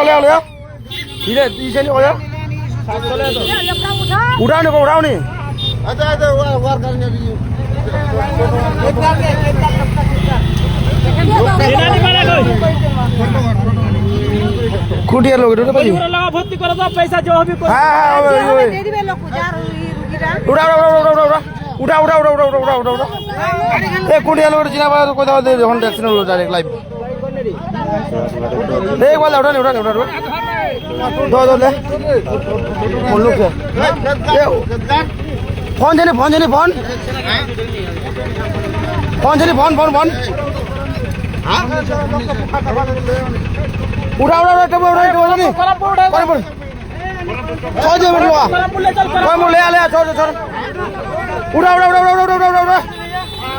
ले ले इधर इसे नहीं हो जा उड़ाओ नहीं अच्छा वार करने कुटिया लोग रे भाई लगा भर्ती कर दो पैसा जो भी हां दे दिबे लोग जार उड़ा ए कुटिया लोग जिना बा को दाओ दे होन एक्शन लो डायरेक्ट लाइव देख वाला उड़ा दो ले बोलो के फोन जने फोन उड़ा नहीं छोड़ दे बोलो कोई ले छोड़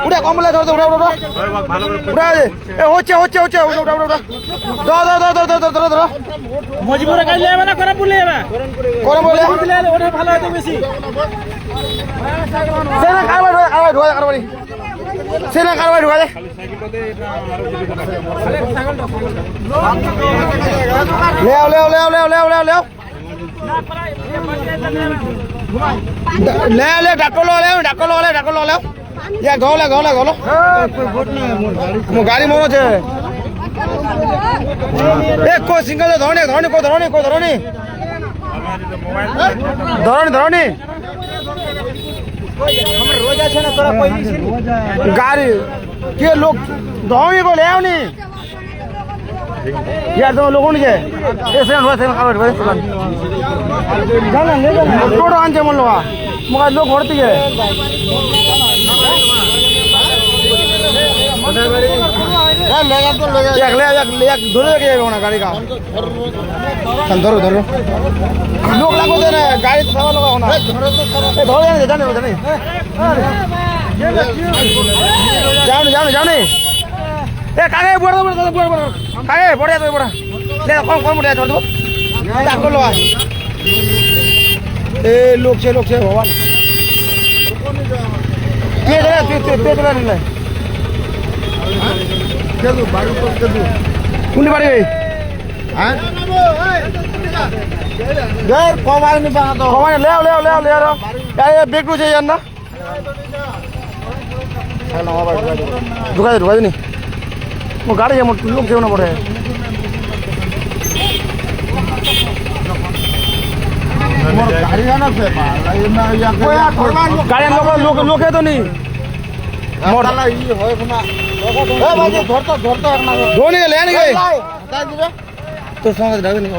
उड़ा कम ले छोड़ उड़ा दे ए होचे उड़ा दो मजबूर कर ले ना करम बोले ओटा ভালো হতে বেশি সেনা কারবারি ঢোকা দে ले डाको लो या गौले मो गाड़ी मोनो छे एक को सिंगल धरनी हमर रोज আছে না তোরা কই দিছিস गाड़ी के लोग धरनी को ले आवनी यार तुम लोगों ने ऐसे खबर जाना ले टोटो आंचे मन लो मगर लोग भरती है धरो ना गाड़ी का धरो लोग लागो दे गाड़ी सवा लगा होना धरो जाने ए कागे बुढ़ा कागे बढ़िया तो बुढ़ा ले कौन बढ़िया छोड़ दो डाको लो ए लोग छे भगवान के दे नहीं ले चलो बाड़ी को चलो कुनी बाड़ी हां यार कमाई नहीं बना दो कमाई ले यार ये बेग नु चाहिए ना हेलो भाई दुका नहीं वो गाड़ी है लोग क्यों ना पड़े गाड़ी है ना से गाड़ी लोग है तो नहीं मोटाला ये होय बना ए भाई धरतो धोने ले नहीं गए बता दिबे तो संग ढाग नहीं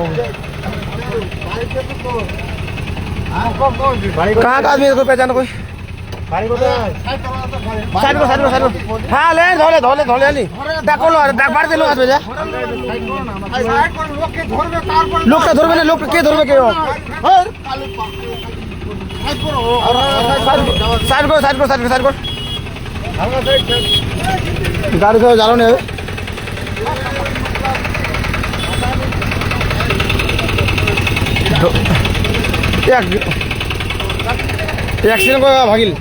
कहां का आदमी को पहचान कोई गाड़ी को साइड को हां ले धोले नहीं डाको लो डाक बाड़ दे लो आज जा लोग का धरबे लोग के धरबे के हो साइड को गाड़ी से जानो नहीं एक्सीडेंट को भागिल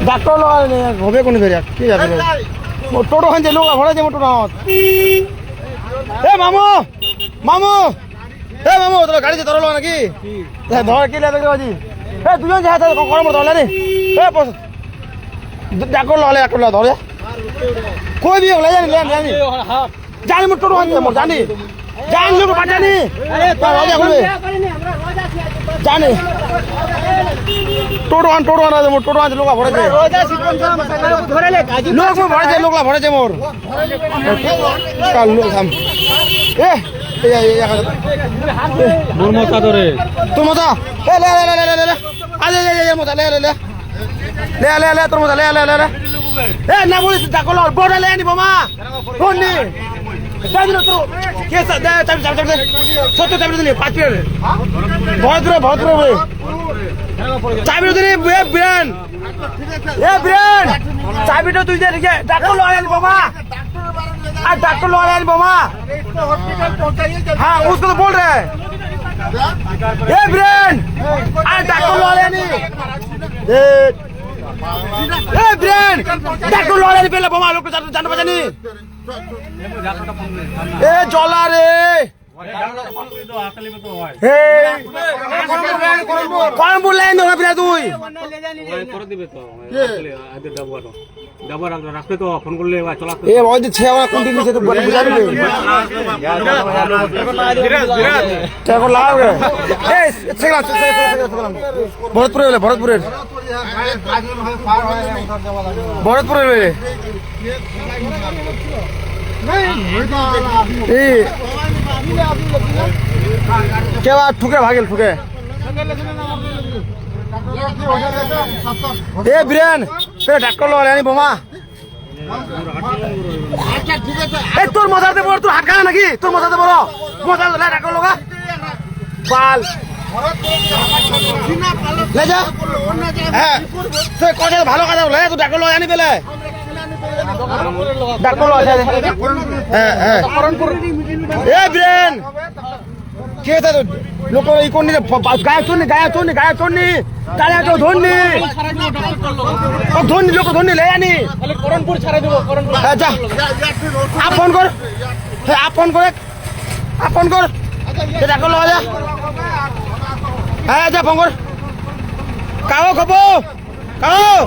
डाक्टर लगा হবে কোন ধরে কি যাবে টোটো খান যে লোক ভরে যে টোটো এ মামু তো গাড়ি যে ধরলো নাকি ধর কি লাগে বাজি এ দুজন যে হাতে করম ধরলে নি এ বস ডাক্তার ললে একটা ধরে कोई भी ले जानी जानी मत टोटो आने मत जानी जान लोग बाजानी अरे तो रोजा बोले जाने टोटो आने लोग भरे दे रोजा सिकन धरे ले लोग में भरे दे लोग ला भरे दे मोर काल लोग हम ए दूर मत धरे तू मत ए ले आजे ये मत ले तू मत ले ए ना बोलिस डाकलो बोर्डर ले नि बमा होनी दादिलो तो के स दे चाबी सत्य चाबी दिले 5 मिनट बहुत दूर बोले चाबी दिले ए बिरान चाबी तो तुझे ठीक है डाकलो ले नि बमा आ डाकलो ले नि बमा हां उसको तो बोल रहे हैं ए बिरान आ डाकलो ले नि ए ब्रेन डाक्टर लड़ाई पहले बमा लोग जान बजानी এ জলা রে করমপুর লাইন ধরা পিলা তুই এ ওই যে ছেওয়া কন্টিনিউ সে তো বুঝাবি এখন লাগাও রে এই সেগলা ভরতপুরে হলে ভরতপুরের রে এই কেবা ঠুকে ভাগিল ঠুকে এ বীরেন ডাক্তার লো আনি বোমা এই তোর মজাতে বড় তোর হাত খানা নাকি তোর মজাতে বড় মজা ডাক্তার লগা বাল লে যা হ্যাঁ তুই কথা ভালো কথা বলে তুই ডাক্তার লো আনি পেলে ডাক্তার লো আছে হ্যাঁ হ্যাঁ এ বীরেন কে তা লোক ই কোন গায়ে চড়নি তাহলে তো ধরনি ধরনি লোক ধরনি লে আনি করণপুর ছাড়া দেবো হ্যাঁ যা ফোন কর হ্যাঁ ফোন কর ডাক্তার লো যা হ্যাঁ যা ফোন কর কাও খবো কাও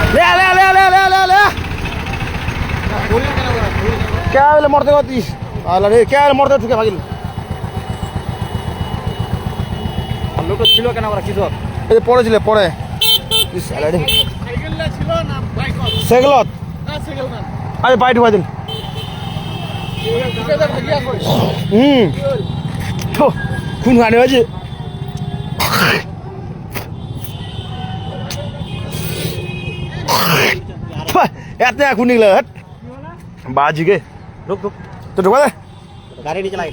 ले क्या बोले मरते गतिस आला रे क्या मरते ठुके भागिल लोक ছিল কেন আমরা কিছু এই পড়েছিল পড়ে ইস আলা রে সাইকেলটা ছিল না বাইক সাইকেলত না সাইকেল না আরে বাইট হওয়া দিন তো খুন হানে হয়েছে এত এখন নিকলে बाजी के रुक तो ढुका दे गाड़ी नहीं चलाई